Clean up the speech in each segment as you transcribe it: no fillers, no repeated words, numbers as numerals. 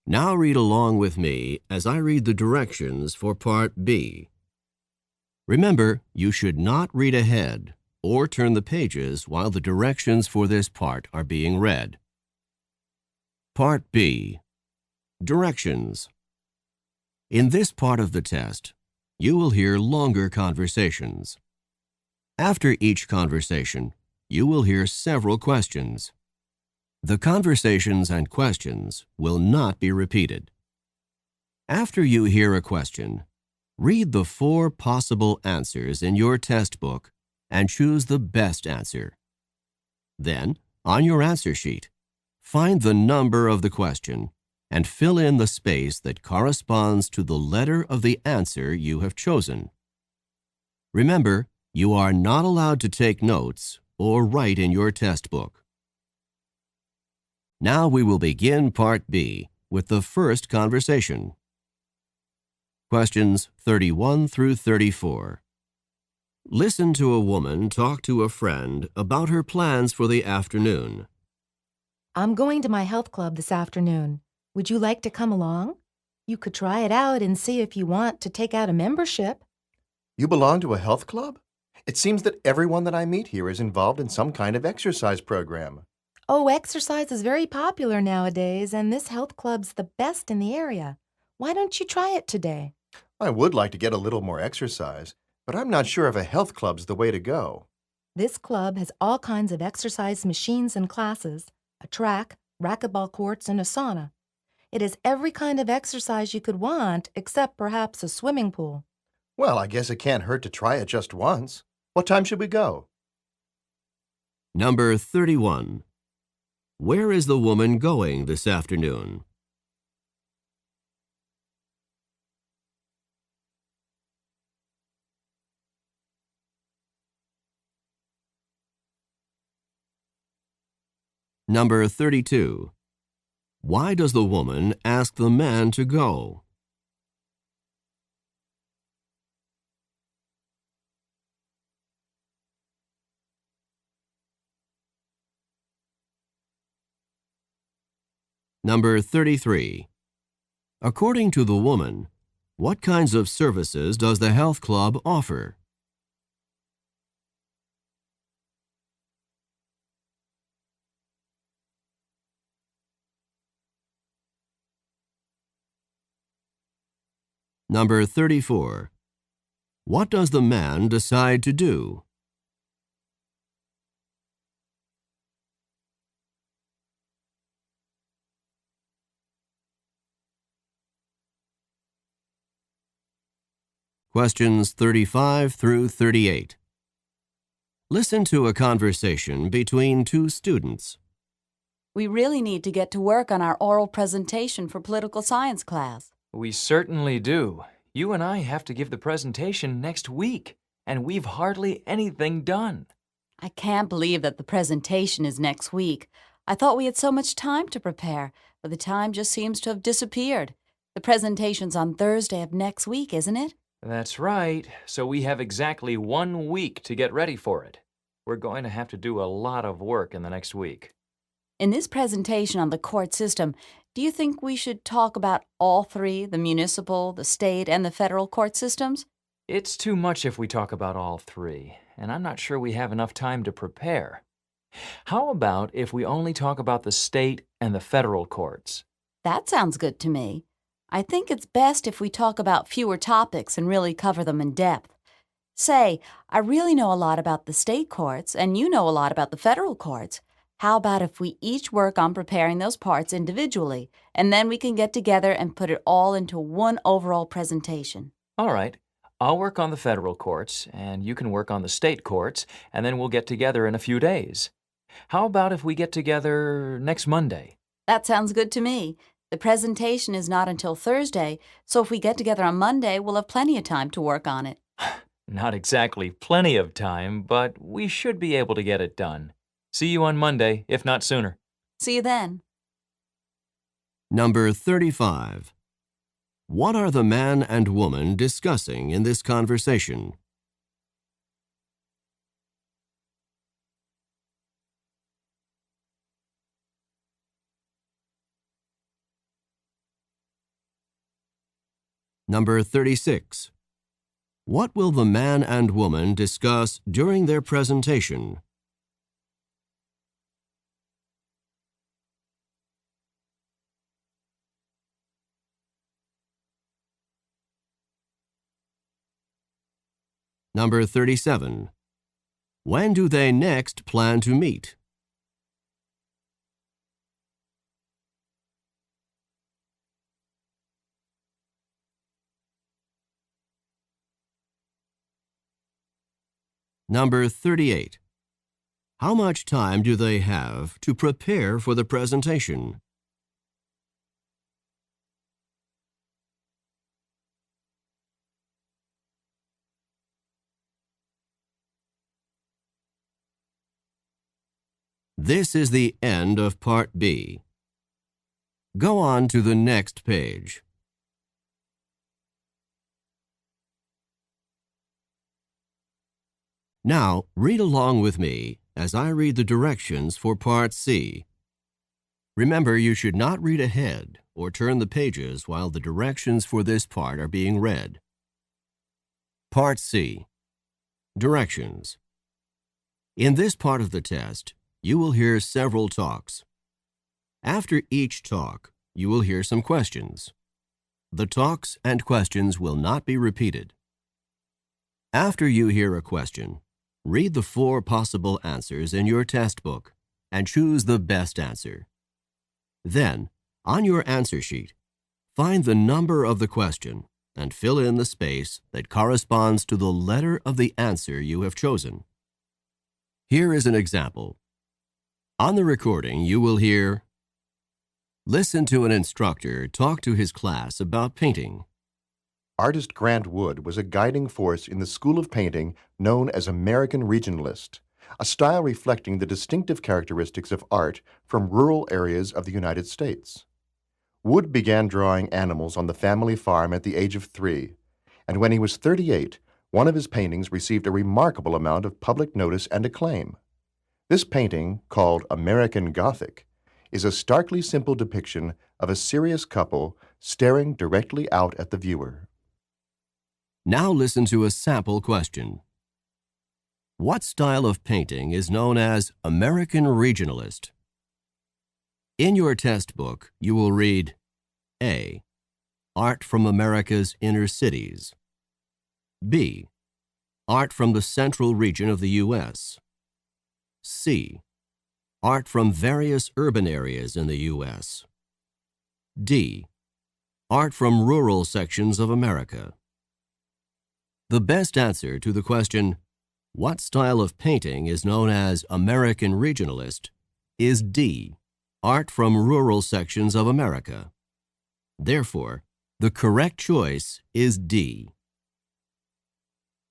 Now read along with me as I read the directions for Part B. Remember, you should not read ahead or turn the pages while the directions for this part are being read. Part B. Directions. In this part of the test, you will hear longer conversations. After each conversation, you will hear several questions. The conversations and questions will not be repeated. After you hear a question, read the 4 possible answers in your test book and choose the best answer. Then, on your answer sheet, find the number of the question and fill in the space that corresponds to the letter of the answer you have chosen. Remember, you are not allowed to take notes or write in your test book. Now we will begin Part B with the first conversation. Questions 31 through 34. Listen to a woman talk to a friend about her plans for the afternoon. I'm going to my health club this afternoon. Would you like to come along? You could try it out and see if you want to take out a membership. You belong to a health club? It seems that everyone that I meet here is involved in some kind of exercise program. Oh, exercise is very popular nowadays, and this health club's the best in the area. Why don't you try it today? I would like to get a little more exercise, but I'm not sure if a health club's the way to go. This club has all kinds of exercise machines and classes, a track, racquetball courts, and a sauna. It has every kind of exercise you could want, except perhaps a swimming pool. Well, I guess it can't hurt to try it just once. What time should we go? Number 31. Where is the woman going this afternoon? Number 32. Why does the woman ask the man to go? Number 33. According to the woman, what kinds of services does the health club offer? Number 34. What does the man decide to do? Questions 35 through 38. Listen to a conversation between 2 students. We really need to get to work on our oral presentation for political science class. We certainly do. You and I have to give the presentation next week, and we've hardly anything done. I can't believe that the presentation is next week. I thought we had so much time to prepare, but the time just seems to have disappeared. The presentation's on Thursday of next week, isn't it? That's right. So we have exactly 1 week to get ready for it. We're going to have to do a lot of work in the next week. In this presentation on the court system, do you think we should talk about all 3, the municipal, the state, and the federal court systems? It's too much if we talk about all 3, and I'm not sure we have enough time to prepare. How about if we only talk about the state and the federal courts? That sounds good to me. I think it's best if we talk about fewer topics and really cover them in depth. Say, I really know a lot about the state courts, and you know a lot about the federal courts. How about if we each work on preparing those parts individually, and then we can get together and put it all into one overall presentation? All right. I'll work on the federal courts, and you can work on the state courts, and then we'll get together in a few days. How about if we get together next Monday? That sounds good to me. The presentation is not until Thursday, so if we get together on Monday, we'll have plenty of time to work on it. Not exactly plenty of time, but we should be able to get it done. See you on Monday, if not sooner. See you then. Number 35. What are the man and woman discussing in this conversation? Number 36. What will the man and woman discuss during their presentation? Number 37. When do they next plan to meet? Number 38. How much time do they have to prepare for the presentation? This is the end of Part B. Go on to the next page. Now, read along with me as I read the directions for Part C. Remember, you should not read ahead or turn the pages while the directions for this part are being read. Part C. Directions. In this part of the test, you will hear several talks. After each talk, you will hear some questions. The talks and questions will not be repeated. After you hear a question, read the 4 possible answers in your test book and choose the best answer. Then, on your answer sheet, find the number of the question and fill in the space that corresponds to the letter of the answer you have chosen. Here is an example. On the recording, you will hear, "Listen to an instructor talk to his class about painting." Artist Grant Wood was a guiding force in the school of painting known as American Regionalist, a style reflecting the distinctive characteristics of art from rural areas of the United States. Wood began drawing animals on the family farm at the age of 3, and when he was 38, one of his paintings received a remarkable amount of public notice and acclaim. This painting, called American Gothic, is a starkly simple depiction of a serious couple staring directly out at the viewer. Now listen to a sample question. What style of painting is known as American Regionalist? In your test book, you will read A. Art from America's inner cities. B. Art from the central region of the U.S. C. Art from various urban areas in the U.S. D. Art from rural sections of America. The best answer to the question, what style of painting is known as American Regionalist, is D. Art from rural sections of America. Therefore, the correct choice is D.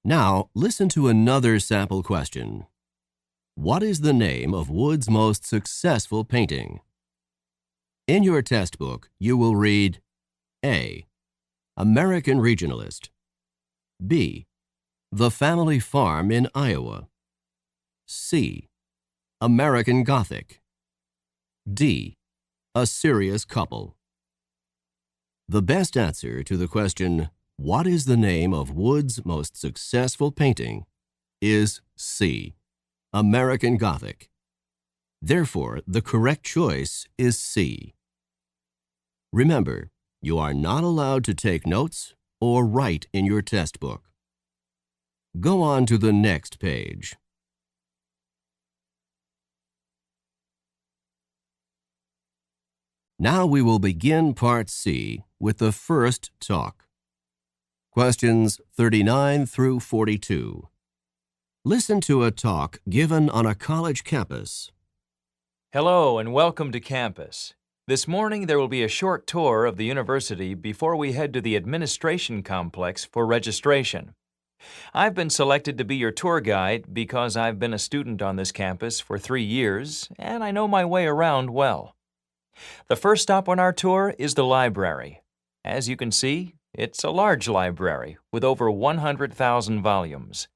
Now, listen to another sample question. What is the name of Wood's most successful painting? In your test book, you will read A. American Regionalist. B. The Family Farm in Iowa. C. American Gothic. D. A Serious Couple. The best answer to the question, what is the name of Wood's most successful painting, is C. American Gothic. Therefore, the correct choice is C. Remember, you are not allowed to take notes or write in your test book. Go on to the next page. Now we will begin Part C with the first talk. Questions 39 through 42. Listen to a talk given on a college campus. Hello and welcome to campus. This morning there will be a short tour of the university before we head to the administration complex for registration. I've been selected to be your tour guide because I've been a student on this campus for 3 years and I know my way around well. The first stop on our tour is the library. As you can see, it's a large library with over 100,000 volumes.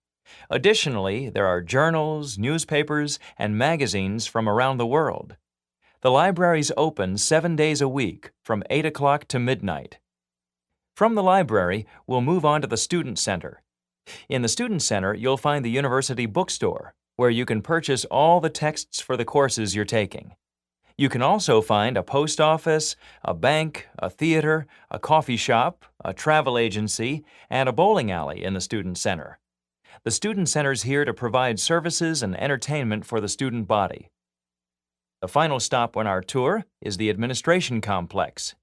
Additionally, there are journals, newspapers, and magazines from around the world. The library's open 7 days a week from 8 o'clock to midnight. From the library, we'll move on to the Student Center. In the Student Center, you'll find the university bookstore, where you can purchase all the texts for the courses you're taking. You can also find a post office, a bank, a theater, a coffee shop, a travel agency, and a bowling alley in the Student Center. The Student Center's here to provide services and entertainment for the student body. The final stop on our tour is the Administration Complex.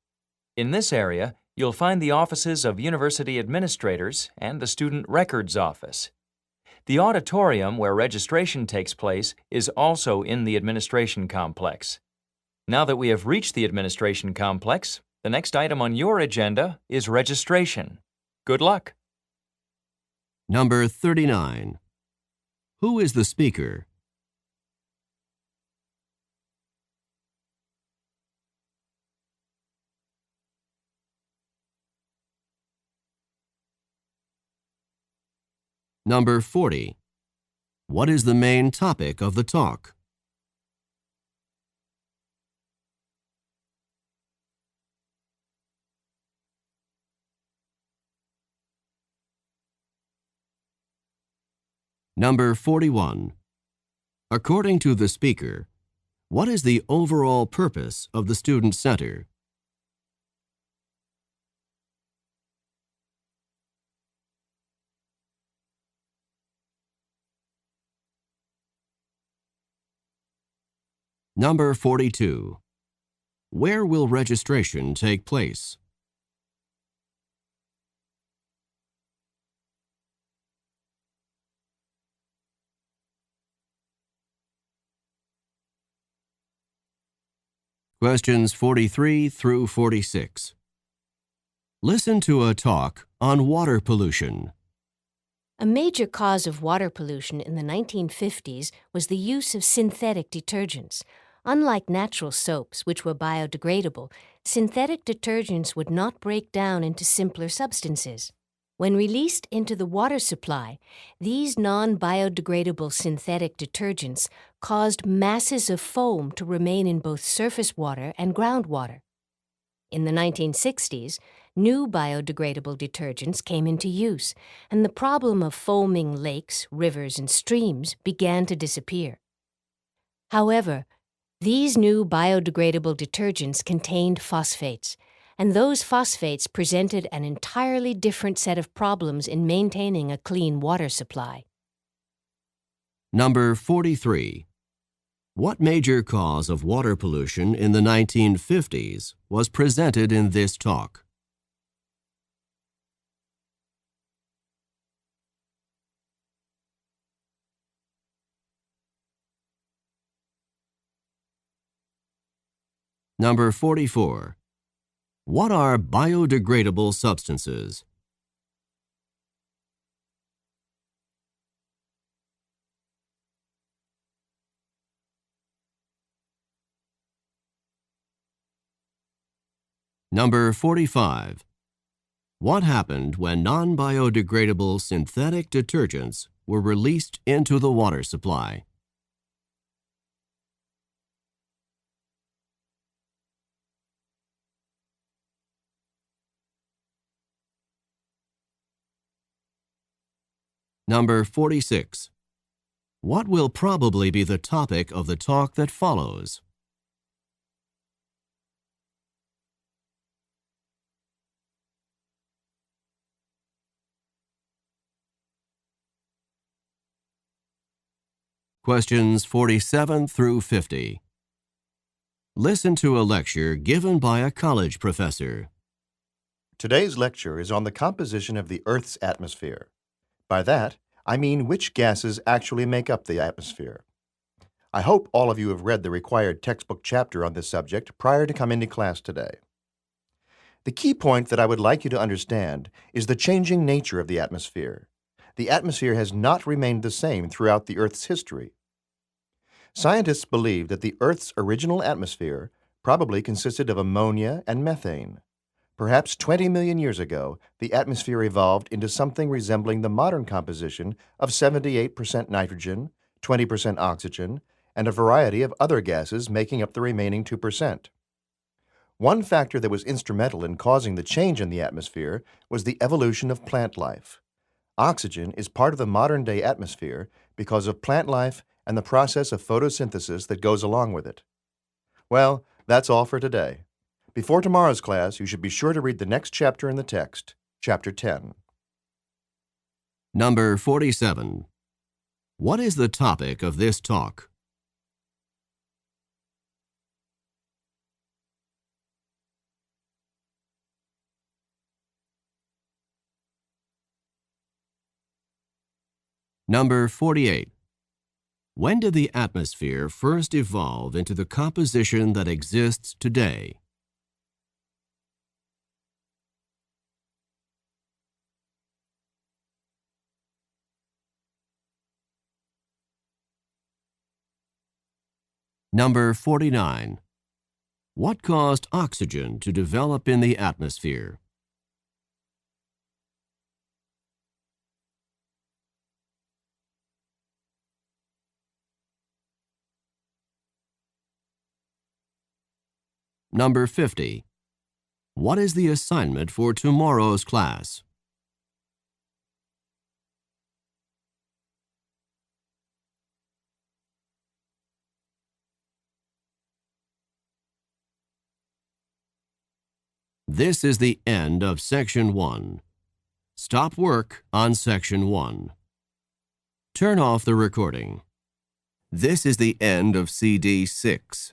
In this area, you'll find the offices of university administrators and the Student Records Office. The auditorium where registration takes place is also in the Administration Complex. Now that we have reached the Administration Complex, the next item on your agenda is registration. Good luck. Number 39. Who is the speaker? Number 40. What is the main topic of the talk? Number 41. According to the speaker, what is the overall purpose of the Student Center? Number 42. Where will registration take place? Questions 43 through 46. Listen to a talk on water pollution. A major cause of water pollution in the 1950s was the use of synthetic detergents. Unlike natural soaps, which were biodegradable, synthetic detergents would not break down into simpler substances. When released into the water supply, these non-biodegradable synthetic detergents caused masses of foam to remain in both surface water and groundwater. In the 1960s, new biodegradable detergents came into use, and the problem of foaming lakes, rivers, and streams began to disappear. However, these new biodegradable detergents contained phosphates, and those phosphates presented an entirely different set of problems in maintaining a clean water supply. Number 43. What major cause of water pollution in the 1950s was presented in this talk? Number 44. What are biodegradable substances? Number 45. What happened when non-biodegradable synthetic detergents were released into the water supply? Number 46. What will probably be the topic of the talk that follows? Questions 47 through 50. Listen to a lecture given by a college professor. Today's lecture is on the composition of the Earth's atmosphere. By that, I mean which gases actually make up the atmosphere. I hope all of you have read the required textbook chapter on this subject prior to coming to class today. The key point that I would like you to understand is the changing nature of the atmosphere. The atmosphere has not remained the same throughout the Earth's history. Scientists believe that the Earth's original atmosphere probably consisted of ammonia and methane. Perhaps 20 million years ago, the atmosphere evolved into something resembling the modern composition of 78% nitrogen, 20% oxygen, and a variety of other gases making up the remaining 2%. One factor that was instrumental in causing the change in the atmosphere was the evolution of plant life. Oxygen is part of the modern-day atmosphere because of plant life and the process of photosynthesis that goes along with it. Well, that's all for today. Before tomorrow's class, you should be sure to read the next chapter in the text, Chapter 10. Number 47. What is the topic of this talk? Number 48. When did the atmosphere first evolve into the composition that exists today? Number 49. What caused oxygen to develop in the atmosphere? Number 50. What is the assignment for tomorrow's class? This is the end of Section 1. Stop work on Section 1. Turn off the recording. This is the end of CD 6.